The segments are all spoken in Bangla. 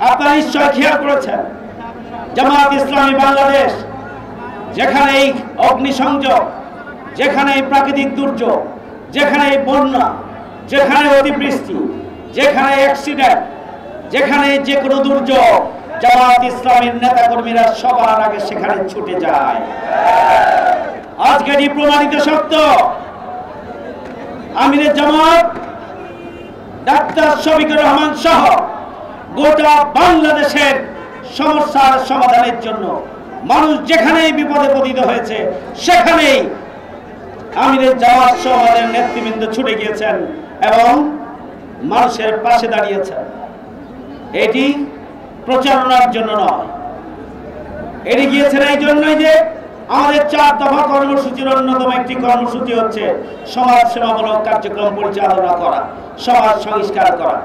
আপনারা নিশ্চয় খেয়াল করেছেন, জামাত ইসলামী বাংলাদেশ যেখানে এই অগ্নিসংযোগ, যেখানে এই প্রাকৃতিক দুর্যোগ, যেখানে এই বন্যা, যেখানে অতিবৃষ্টি, যেখানে অ্যাক্সিডেন্ট, যেখানে যে কোনো দুর্যোগ, জামাত ইসলামের নেতাকর্মীরা সবার আগে সেখানে ছুটে যায়। আজকে এটি প্রমাণিত সত্য। আমিরে জামাত ডাক্তার শফিকুর রহমান সহ গোটা বাংলাদেশের সমস্যার সমাধানের জন্য মানুষ যেখানেই বিপদে পতিত হয়েছে সেখানেই আমিরে জামাত সহ আমাদের নেতৃবৃন্দ ছুটে গিয়েছেন এবং মানুষের পাশে দাঁড়িয়েছেন। এটি প্রচারণার জন্য নয়, এটি গিয়েছেন এই জন্যই যে আমাদের 4 দফা কর্মসূচির অন্যতম একটি কর্মসূচি হচ্ছে সমাজ সেবামূলক কার্যক্রম পরিচালনা করা, সমাজ সংস্কার করা।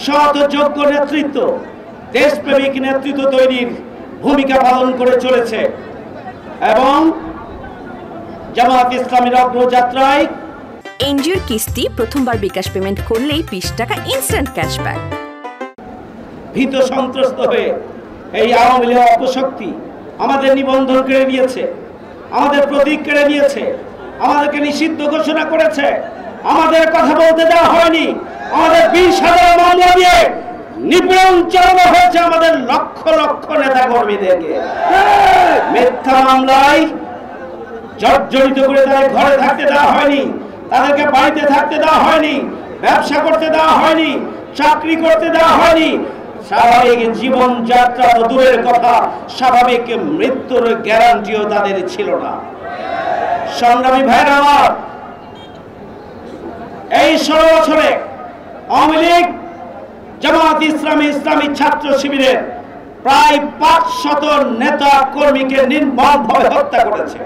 সৎ যোগ্য নেতৃত্ব, দেশপ্রেমিক নেতৃত্ব তৈরির ভূমিকা পালন করে চলেছে এবং জামাত ইসলামীর অগ্রযাত্রায় এনজিওর কিস্তি প্রথমবার বিকাশ পেমেন্ট করলেই 20 টাকা ইনস্ট্যান্ট ক্যাশব্যাক। ভীত সন্ত্রস্ত হয়ে এই আওয়ামী লীগ অপশক্তি আমাদের নিবন্ধন কেড়ে নিয়েছে, আমাদের প্রতীক কেড়ে নিয়েছে, আমাদেরকে নিষিদ্ধ ঘোষণা করেছে, আমাদের কথা বলতে দেওয়া হয়নি, আমাদের 20,000 মামলা দিয়ে নিপীড়ন চালানো হয়েছে আমাদের লক্ষ লক্ষ নেতা কর্মীদেরকে। মিথ্যা মামলায় জর্জরিত করে তাদের ঘরে থাকতে দেওয়া হয়নি, তাদেরকে বাড়িতে থাকতে দেওয়া হয়নি, ব্যবসা করতে দেওয়া হয়নি, চাকরি করতে দেওয়া হয়নি। স্বাভাবিক জীবন যাত্রা তো দূরের কথা, স্বাভাবিক মৃত্যুর গ্যারান্টিও তাদের ছিল না। সংগ্রামী ভাইরা আমার, এই 16 বছরে আওয়ামী লীগ, জামাত ইসলামী, ইসলামী ছাত্র শিবিরের প্রায় 500 নেতা কর্মীকে নির্মমভাবে হত্যা করেছে।